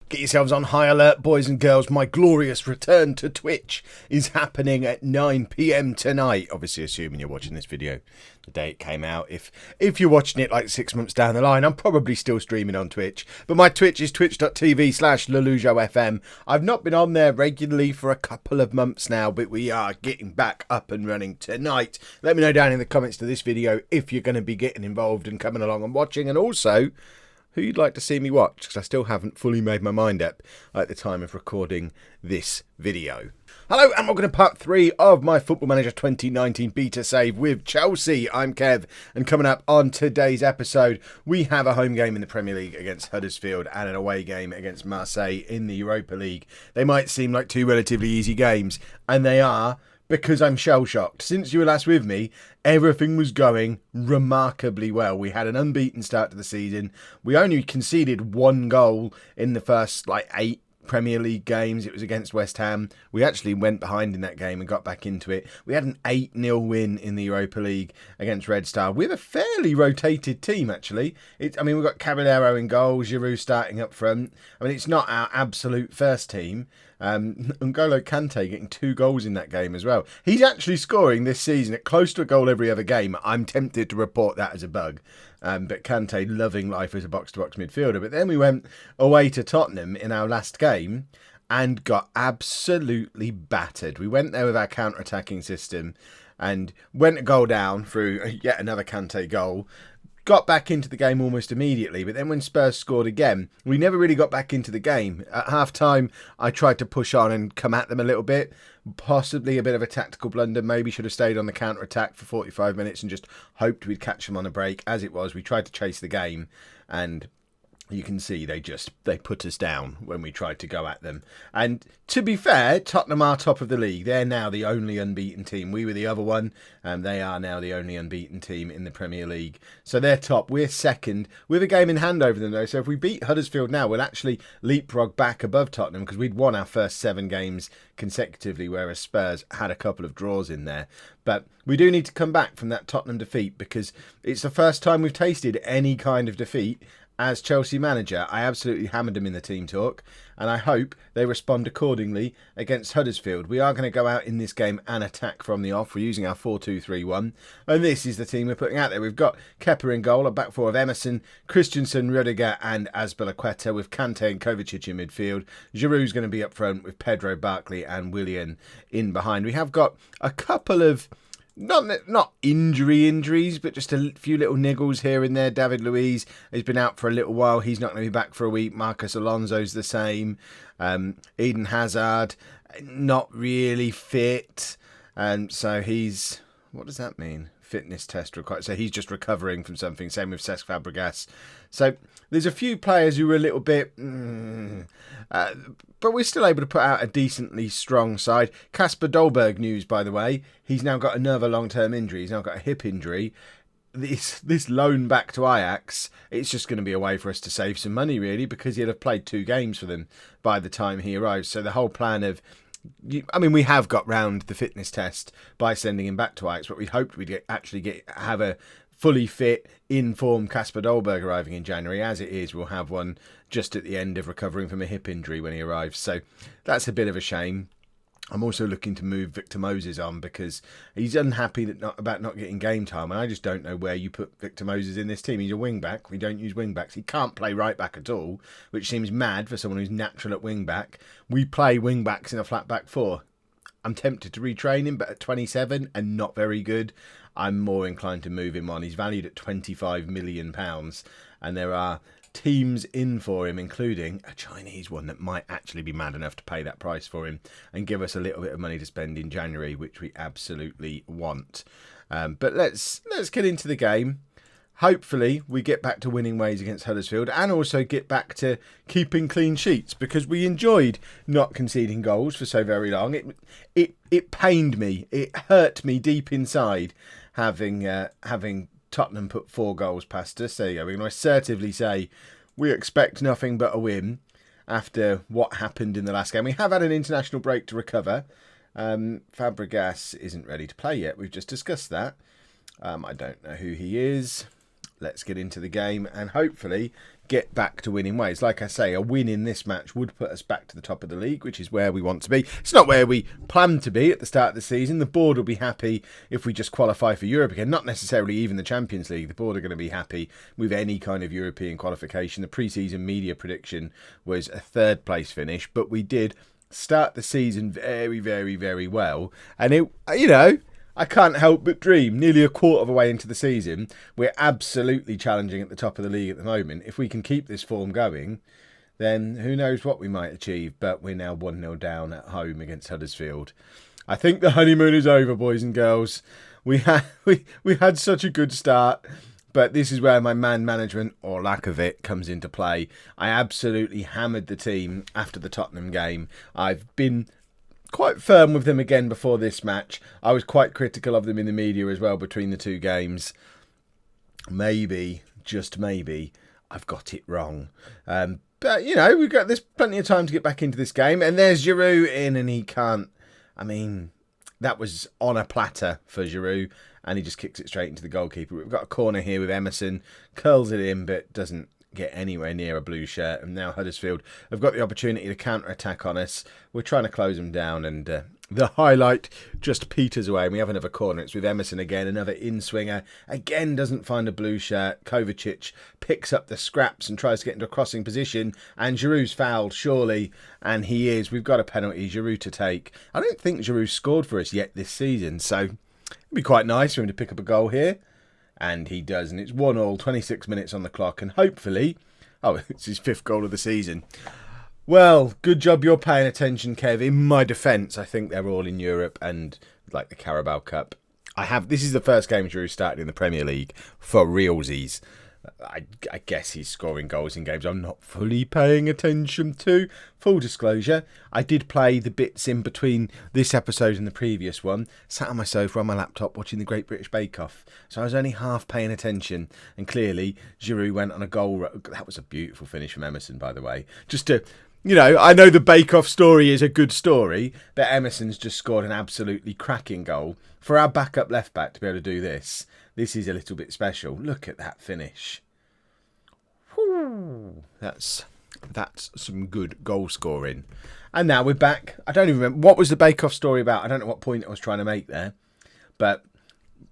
Get yourselves on high alert, boys and girls. My glorious return to Twitch is happening at 9 PM tonight. Obviously, assuming you're watching this video the day it came out. If you're watching it like 6 months down the line, I'm probably still streaming on Twitch. But my Twitch is twitch.tv/LOLLUJOFM. I've not been on there regularly for a couple of months now, but we are getting back up and running tonight. Let me know down in the comments to this video if you're going to be getting involved and coming along and watching, and also who you'd like to see me watch, because I still haven't fully made my mind up at the time of recording this video. Hello and welcome to part 3 of my Football Manager 2019 beta save with Chelsea. I'm Kev, and coming up on today's episode, we have a home game in the Premier League against Huddersfield and an away game against Marseille in the Europa League. They might seem like two relatively easy games, and they are, because I'm shell-shocked. Since you were last with me, everything was going remarkably well. We had an unbeaten start to the season. We only conceded one goal in the first 8 Premier League games. It was against West Ham. We actually went behind in that game and got back into it. We had an 8-0 win in the Europa League against Red Star. We have a fairly rotated team, actually. We've got Caballero in goal, Giroud starting up front. It's not our absolute first team. N'Golo Kante getting 2 goals in that game as well. He's actually scoring this season at close to a goal every other game. I'm tempted to report that as a bug. But Kante loving life as a box-to-box midfielder. But then we went away to Tottenham in our last game and got absolutely battered. We went there with our counter-attacking system and went a goal down through yet another Kante goal. Got back into the game almost immediately, but then when Spurs scored again, we never really got back into the game. At half-time, I tried to push on and come at them a little bit. Possibly a bit of a tactical blunder. Maybe should have stayed on the counter-attack for 45 minutes and just hoped we'd catch them on a break. As it was, we tried to chase the game, and you can see they put us down when we tried to go at them. And to be fair, Tottenham are top of the league. They're now the only unbeaten team. We were the other one, and they are now the only unbeaten team in the Premier League. So they're top. We're second. We have a game in hand over them, though. So if we beat Huddersfield now, we'll actually leapfrog back above Tottenham, because we'd won our first 7 games consecutively, whereas Spurs had a couple of draws in there. But we do need to come back from that Tottenham defeat, because it's the first time we've tasted any kind of defeat as Chelsea manager. I absolutely hammered them in the team talk, and I hope they respond accordingly against Huddersfield. We are going to go out in this game and attack from the off. We're using our 4-2-3-1, and this is the team we're putting out there. We've got Kepa in goal, a back four of Emerson, Christensen, Rudiger and Azpilicueta, with Kante and Kovacic in midfield. Giroud's going to be up front with Pedro, Barkley and Willian in behind. We have got a couple of not injuries, but just a few little niggles here and there. David Luiz has been out for a little while. He's not going to be back for a week. Marcus Alonso's the same. Eden Hazard, not really fit. So he's... What does that mean? Fitness test required. So he's just recovering from something. Same with Cesc Fabregas. So there's a few players who are a little bit... but we're still able to put out a decently strong side. Kasper Dolberg news, by the way. He's now got another long-term injury. He's now got a hip injury. This loan back to Ajax, it's just going to be a way for us to save some money, really, because he'll have played 2 games for them by the time he arrives. So the whole plan of... we have got round the fitness test by sending him back to Ajax, but we hoped we'd have a fully fit, in-form Kasper Dolberg arriving in January. As it is, we'll have one just at the end of recovering from a hip injury when he arrives. So that's a bit of a shame. I'm also looking to move Victor Moses on, because he's unhappy about not getting game time, and I just don't know where you put Victor Moses in this team. He's a wing-back. We don't use wing-backs. He can't play right-back at all, which seems mad for someone who's natural at wing-back. We play wing-backs in a flat-back 4. I'm tempted to retrain him, but at 27 and not very good, I'm more inclined to move him on. He's valued at £25 million, and there are teams in for him, including a Chinese one that might actually be mad enough to pay that price for him and give us a little bit of money to spend in January, which we absolutely want. But let's get into the game. Hopefully we get back to winning ways against Huddersfield, and also get back to keeping clean sheets, because we enjoyed not conceding goals for so very long. It pained me. It hurt me deep inside having Tottenham put 4 goals past us. There you go. We can assertively say we expect nothing but a win after what happened in the last game. We have had an international break to recover. Fabregas isn't ready to play yet. We've just discussed that. I don't know who he is. Let's get into the game and hopefully get back to winning ways. Like I say, a win in this match would put us back to the top of the league, which is where we want to be. It's not where we planned to be at the start of the season. The board will be happy if we just qualify for Europe again, not necessarily even the Champions League. The board are going to be happy with any kind of European qualification. The pre-season media prediction was a third place finish, but we did start the season very, very, very well. And it, I can't help but dream, nearly a quarter of the way into the season, we're absolutely challenging at the top of the league at the moment. If we can keep this form going, then who knows what we might achieve. But we're now 1-0 down at home against Huddersfield. I think the honeymoon is over, boys and girls. We had such a good start, but this is where my man management, or lack of it, comes into play. I absolutely hammered the team after the Tottenham game. I've been quite firm with them again before this match. I was quite critical of them in the media as well between the two games. Maybe, just maybe, I've got it wrong. But, there's plenty of time to get back into this game. And there's Giroud in, and he can't. I mean, that was on a platter for Giroud, and he just kicks it straight into the goalkeeper. We've got a corner here with Emerson, curls it in, but doesn't get anywhere near a blue shirt. And now Huddersfield have got the opportunity to counter-attack on us. We're trying to close them down, and the highlight just peters away, and we have another corner. It's with Emerson again, another in-swinger. Again, doesn't find a blue shirt. Kovacic picks up the scraps and tries to get into a crossing position, and Giroud's fouled, surely, and he is. We've got a penalty, Giroud to take. I don't think Giroud scored for us yet this season, so it'd be quite nice for him to pick up a goal here. And he does, and it's 1-1, 26 minutes on the clock, and hopefully, it's his 5th goal of the season. Well, good job you're paying attention, Kev. In my defence, I think they're all in Europe and like the Carabao Cup. This is the first game Giroud started in the Premier League for realsies. I guess he's scoring goals in games I'm not fully paying attention to. Full disclosure, I did play the bits in between this episode and the previous one. Sat on my sofa on my laptop watching the Great British Bake Off. So I was only half paying attention. And clearly, Giroud went on a goal. That was a beautiful finish from Emerson, by the way. Just to... I know the Bake Off story is a good story, but Emerson's just scored an absolutely cracking goal. For our backup left back to be able to do this is a little bit special. Look at that finish. Whew. That's some good goal scoring. And now we're back. I don't even remember. What was the Bake Off story about? I don't know what point I was trying to make there. But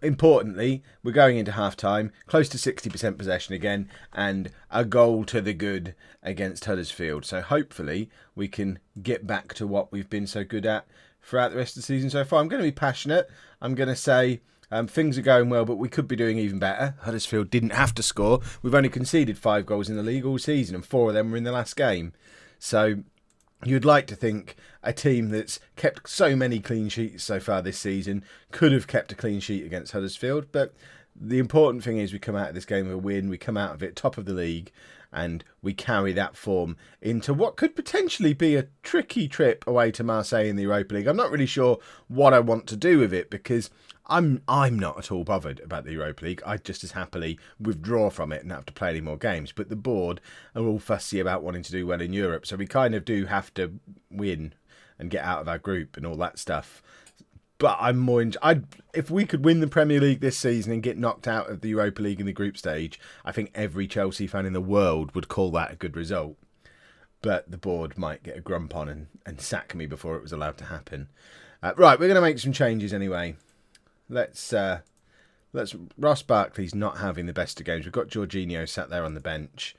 importantly, we're going into half-time, close to 60% possession again, and a goal to the good against Huddersfield. So hopefully we can get back to what we've been so good at throughout the rest of the season so far. I'm going to be passionate. I'm going to say things are going well, but we could be doing even better. Huddersfield didn't have to score. We've only conceded 5 goals in the league all season, and 4 of them were in the last game. So you'd like to think a team that's kept so many clean sheets so far this season could have kept a clean sheet against Huddersfield. But the important thing is we come out of this game with a win. We come out of it top of the league, and we carry that form into what could potentially be a tricky trip away to Marseille in the Europa League. I'm not really sure what I want to do with it, because I'm not at all bothered about the Europa League. I'd just as happily withdraw from it and not have to play any more games. But the board are all fussy about wanting to do well in Europe, so we kind of do have to win and get out of our group and all that stuff. But I'm more... if we could win the Premier League this season and get knocked out of the Europa League in the group stage, I think every Chelsea fan in the world would call that a good result. But the board might get a grump on and sack me before it was allowed to happen. Right, we're going to make some changes anyway. Let's Ross Barkley's not having the best of games. We've got Jorginho sat there on the bench,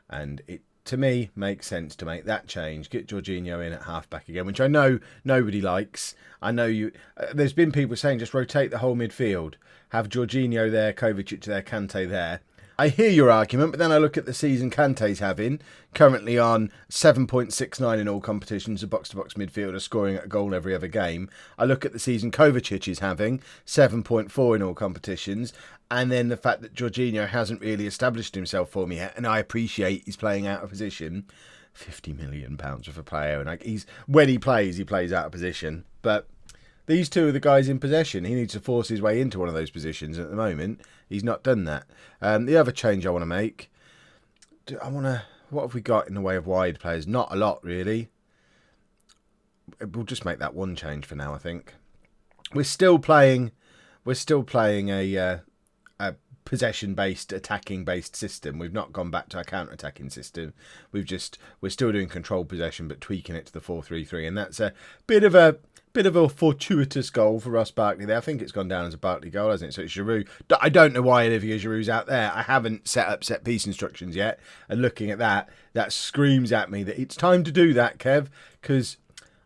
and it, to me, makes sense to make that change. Get Jorginho in at half-back again, which I know nobody likes. I know you. There's been people saying just rotate the whole midfield. Have Jorginho there, Kovacic there, Kante there. I hear your argument, but then I look at the season Kante's having, currently on 7.69 in all competitions, a box-to-box midfielder scoring a goal every other game. I look at the season Kovacic is having, 7.4 in all competitions, and then the fact that Jorginho hasn't really established himself for me yet, and I appreciate he's playing out of position. £50 million for a player, and when he plays out of position. But these two are the guys in possession. He needs to force his way into one of those positions. At the moment, he's not done that. The other change I want to make, what have we got in the way of wide players? Not a lot, really. We'll just make that one change for now, I think. We're still playing a possession-based, attacking-based system. We've not gone back to our counter-attacking system. We're still doing controlled possession, but tweaking it to the 4-3-3, and that's a bit of a fortuitous goal for Ross Barkley there. I think it's gone down as a Barkley goal, hasn't it? So it's Giroud. I don't know why Olivier Giroud's out there. I haven't set up set-piece instructions yet, and looking at that screams at me that it's time to do that, Kev, because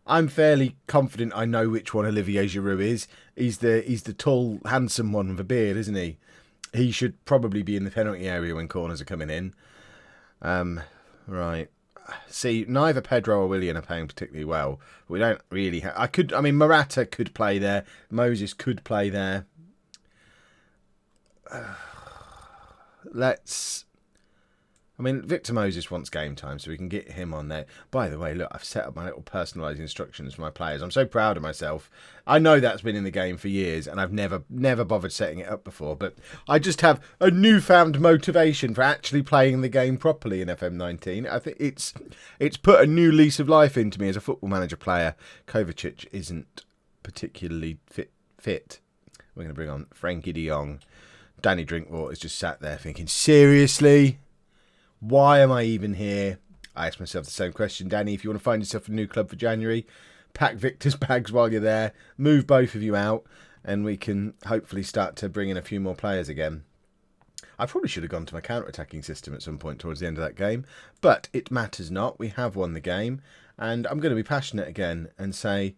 I'm fairly confident I know which one Olivier Giroud is. He's the tall, handsome one with a beard, isn't he? He should probably be in the penalty area when corners are coming in. Right. See, neither Pedro or Willian are playing particularly well. We don't really have... Morata could play there. Moses could play there. Victor Moses wants game time, so we can get him on there. By the way, look, I've set up my little personalised instructions for my players. I'm so proud of myself. I know that's been in the game for years, and I've never bothered setting it up before, but I just have a newfound motivation for actually playing the game properly in FM19. I think it's put a new lease of life into me as a Football Manager player. Kovacic isn't particularly fit. We're going to bring on Frankie de Jong. Danny Drinkwater's just sat there thinking, seriously? Why am I even here? I ask myself the same question. Danny, if you want to find yourself a new club for January, pack Victor's bags while you're there, move both of you out, and we can hopefully start to bring in a few more players again. I probably should have gone to my counter-attacking system at some point towards the end of that game, but it matters not. We have won the game, and I'm going to be passionate again and say,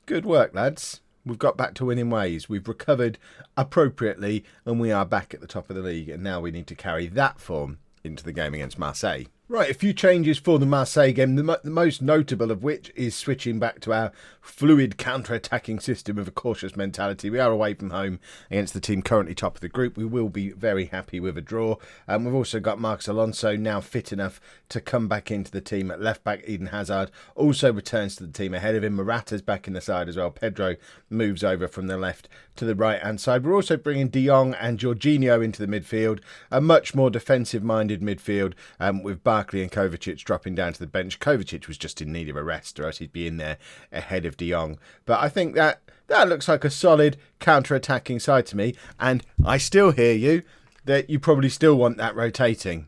good work, lads. We've got back to winning ways. We've recovered appropriately, and we are back at the top of the league, and now we need to carry that form into the game against Marseille. Right, a few changes for the Marseille game, the most notable of which is switching back to our fluid counter-attacking system with a cautious mentality. We are away from home against the team currently top of the group. We will be very happy with a draw. We've also got Marcos Alonso now fit enough to come back into the team at left-back. Eden Hazard also returns to the team ahead of him. Morata's back in the side as well. Pedro moves over from the left to the right-hand side. We're also bringing De Jong and Jorginho into the midfield, a much more defensive-minded midfield with Barkley and Kovacic dropping down to the bench. Kovacic was just in need of a rest, or else he'd be in there ahead of De Jong. But I think that looks like a solid counter-attacking side to me, and I still hear you that you probably still want that rotating.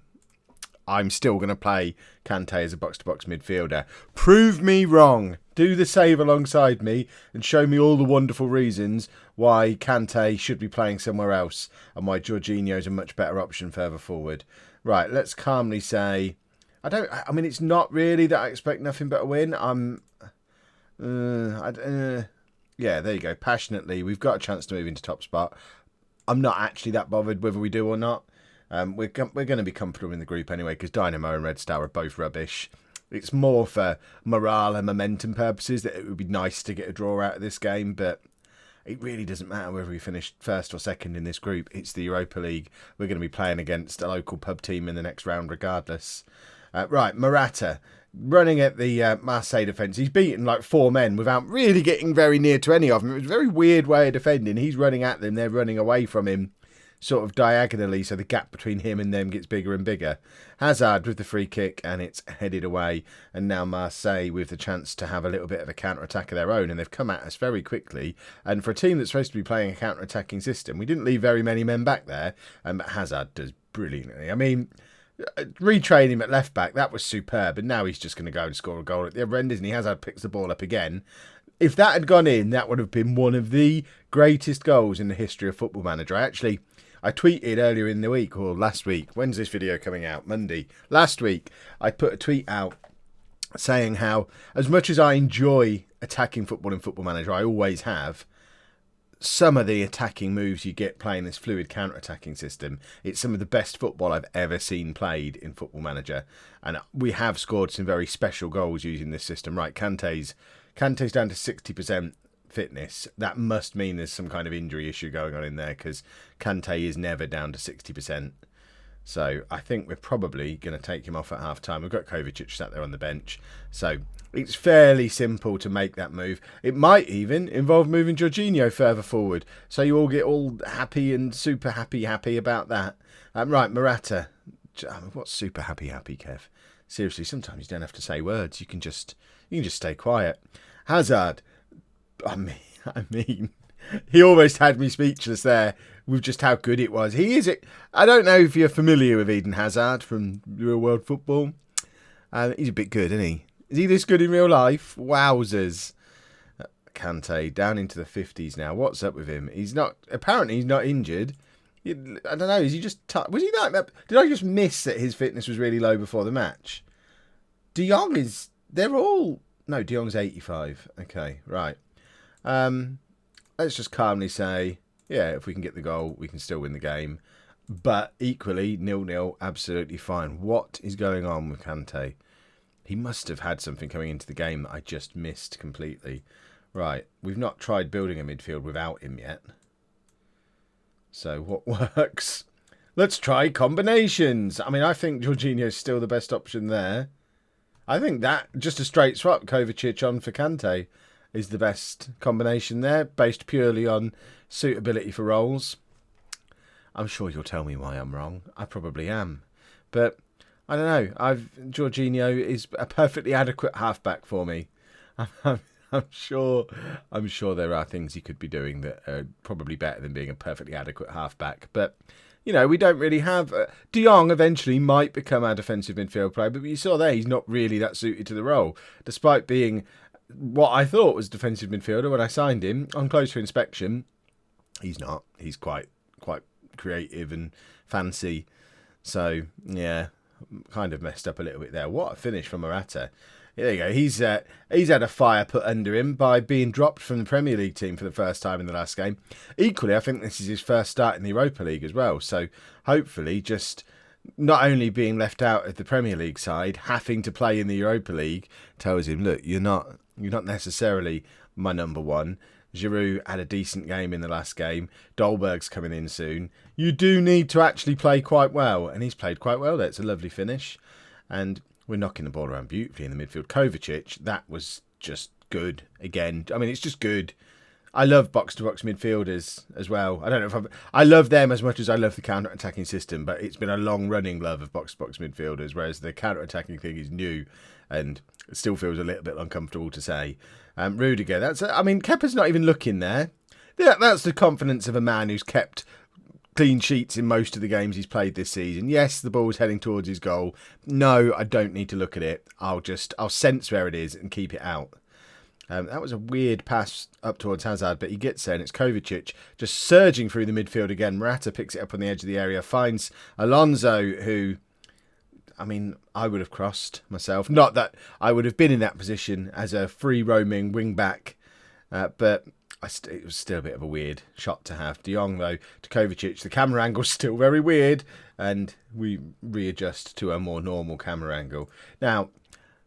I'm still going to play Kante as a box-to-box midfielder. Prove me wrong. Do the save alongside me and show me all the wonderful reasons why Kante should be playing somewhere else and why Jorginho is a much better option further forward. Right, let's calmly say... it's not really that I expect nothing but a win. Yeah, there you go. Passionately, we've got a chance to move into top spot. I'm not actually that bothered whether we do or not. We're going to be comfortable in the group anyway because Dynamo and Red Star are both rubbish. It's more for morale and momentum purposes that it would be nice to get a draw out of this game, but it really doesn't matter whether we finish first or second in this group. It's the Europa League. We're going to be playing against a local pub team in the next round regardless. Right, Morata, running at the Marseille defence. He's beaten like 4 men without really getting very near to any of them. It was a very weird way of defending. He's running at them, they're running away from him, sort of diagonally, so the gap between him and them gets bigger and bigger. Hazard with the free kick, and it's headed away. And now Marseille with the chance to have a little bit of a counter-attack of their own, and they've come at us very quickly. And for a team that's supposed to be playing a counter-attacking system, we didn't leave very many men back there, but Hazard does brilliantly. Retrain him at left back, that was superb, and now he's just going to go and score a goal at the other end, isn't he? Hazard picks the ball up again. If that had gone in, that would have been one of the greatest goals in the history of Football Manager. I tweeted earlier in the week, or last week, when's this video coming out? Monday. Last week, I put a tweet out saying how, as much as I enjoy attacking football in Football Manager, I always have, some of the attacking moves you get playing this fluid counter-attacking system, it's some of the best football I've ever seen played in Football Manager. And we have scored some very special goals using this system. Right, Kante's down to 60% fitness. That must mean there's some kind of injury issue going on in there because Kante is never down to 60%. So I think we're probably going to take him off at half-time. We've got Kovacic sat there on the bench. So it's fairly simple to make that move. It might even involve moving Jorginho further forward. So you all get all happy and super happy about that. Right, Morata. What's super happy, Kev? Seriously, sometimes you don't have to say words. You can just stay quiet. Hazard. I mean, he almost had me speechless there with just how good it was. He is. I don't know if you're familiar with Eden Hazard from Real World Football. He's a bit good, isn't he? Is he this good in real life? Wowzers. Kante down into the 50s now. What's up with him? He's not. Apparently, he's not injured. I don't know. Is he just? Was he like that? Did I just miss that his fitness was really low before the match? De Jong is. They're all. No, De Jong's 85. Okay, right. Let's just calmly say, yeah, if we can get the goal, we can still win the game. But equally, 0-0, absolutely fine. What is going on with Kante? He must have had something coming into the game that I just missed completely. Right, we've not tried building a midfield without him yet. So what works? Let's try combinations. I mean, I think Jorginho's still the best option there. I think that, just a straight swap, Kovacic on for Kante, is the best combination there, based purely on suitability for roles. I'm sure you'll tell me why I'm wrong. I probably am. But I don't know. Jorginho is a perfectly adequate halfback for me. I'm sure there are things he could be doing that are probably better than being a perfectly adequate halfback. But, you know, we don't really have... De Jong eventually might become our defensive midfield player, but you saw there he's not really that suited to the role, despite being what I thought was defensive midfielder when I signed him. On closer inspection, he's not. He's quite creative and fancy. So, yeah, kind of messed up a little bit there. What a finish from Morata. There you go. He's had a fire put under him by being dropped from the Premier League team for the first time in the last game. Equally, I think this is his first start in the Europa League as well. So hopefully just not only being left out of the Premier League side, having to play in the Europa League tells him, look, you're not necessarily my number one. Giroud had a decent game in the last game. Dolberg's coming in soon. You do need to actually play quite well. And he's played quite well there. It's a lovely finish. And we're knocking the ball around beautifully in the midfield. Kovacic, that was just good again. I mean, it's just good. I love box-to-box midfielders as well. I don't know if I love them as much as I love the counter-attacking system, but it's been a long-running love of box-to-box midfielders, whereas the counter-attacking thing is new and it still feels a little bit uncomfortable to say. Rudiger, Kepa's not even looking there. That's the confidence of a man who's kept clean sheets in most of the games he's played this season. Yes, the ball's heading towards his goal. No, I don't need to look at it. I'll sense where it is and keep it out. That was a weird pass up towards Hazard, but he gets there and it's Kovacic just surging through the midfield again. Morata picks it up on the edge of the area, finds Alonso, who, I would have crossed myself. Not that I would have been in that position as a free-roaming wing-back, but it was still a bit of a weird shot to have. De Jong, though, to Kovacic. The camera angle's still very weird, and we readjust to a more normal camera angle. Now,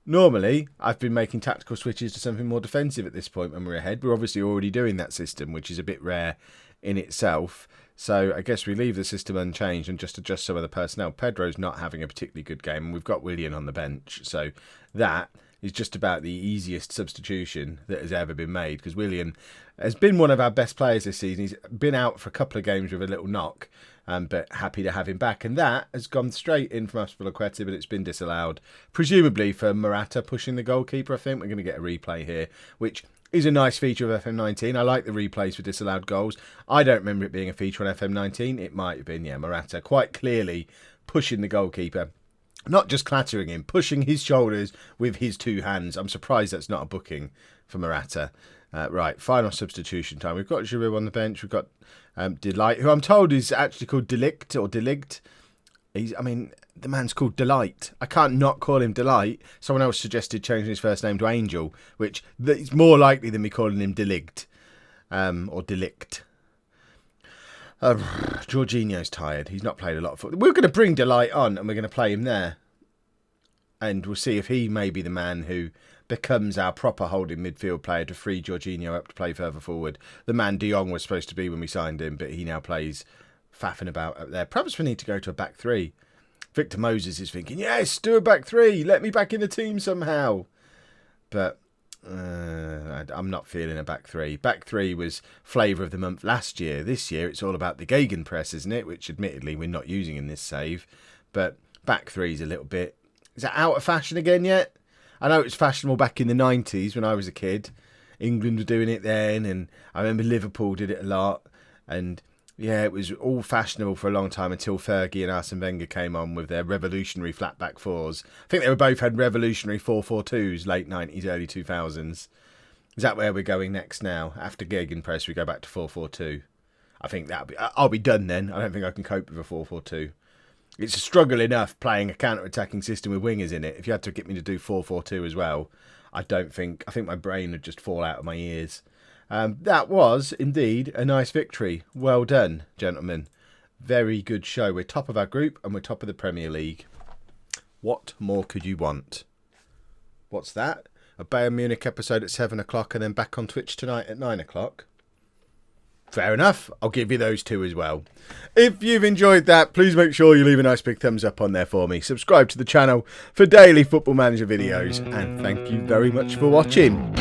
normally, I've been making tactical switches to something more defensive at this point when we're ahead. We're obviously already doing that system, which is a bit rare in itself. So I guess we leave the system unchanged and just adjust some of the personnel. Pedro's not having a particularly good game, and we've got Willian on the bench. So that is just about the easiest substitution that has ever been made, because Willian has been one of our best players this season. He's been out for a couple of games with a little knock, but happy to have him back. And that has gone straight in from Aspilicueta, but it's been disallowed, presumably for Morata pushing the goalkeeper. I think we're going to get a replay here, which is a nice feature of FM19. I like the replays for disallowed goals. I don't remember it being a feature on FM19. It might have been, Morata quite clearly pushing the goalkeeper. Not just clattering him, pushing his shoulders with his two hands. I'm surprised that's not a booking for Morata. Right, final substitution time. We've got Giroud on the bench. We've got Delight, who I'm told is actually called Delict or Delict. The man's called Delight. I can't not call him Delight. Someone else suggested changing his first name to Angel, which is more likely than me calling him Delict or Delict. Jorginho's tired. He's not played a lot of football. We're going to bring Delight on and we're going to play him there. And we'll see if he may be the man who becomes our proper holding midfield player to free Jorginho up to play further forward. The man De Jong was supposed to be when we signed him, but he now plays faffing about up there. Perhaps we need to go to a back three. Victor Moses is thinking, yes, do a back three. Let me back in the team somehow. But I'm not feeling a back three. Back three was flavour of the month last year. This year, it's all about the Gegenpress, isn't it? Which, admittedly, we're not using in this save. But back three's a little bit... Is that out of fashion again yet? I know it was fashionable back in the 90s when I was a kid. England were doing it then, and I remember Liverpool did it a lot. And Yeah, it was all fashionable for a long time until Fergie and Arsene Wenger came on with their revolutionary flat back fours. I think they were both had revolutionary 4-4-2s, late 90s, early 2000s. Is that where we're going next now? After Gegenpress, we go back to 4-4-2. I think I'll be done then. I don't think I can cope with a 4-4-2. It's a struggle enough playing a counter-attacking system with wingers in it. If you had to get me to do 4-4-2 as well, I think my brain would just fall out of my ears. That was, indeed, a nice victory. Well done, gentlemen. Very good show. We're top of our group and we're top of the Premier League. What more could you want? What's that? A Bayern Munich episode at 7 o'clock and then back on Twitch tonight at 9 o'clock. Fair enough. I'll give you those two as well. If you've enjoyed that, please make sure you leave a nice big thumbs up on there for me. Subscribe to the channel for daily Football Manager videos. And thank you very much for watching.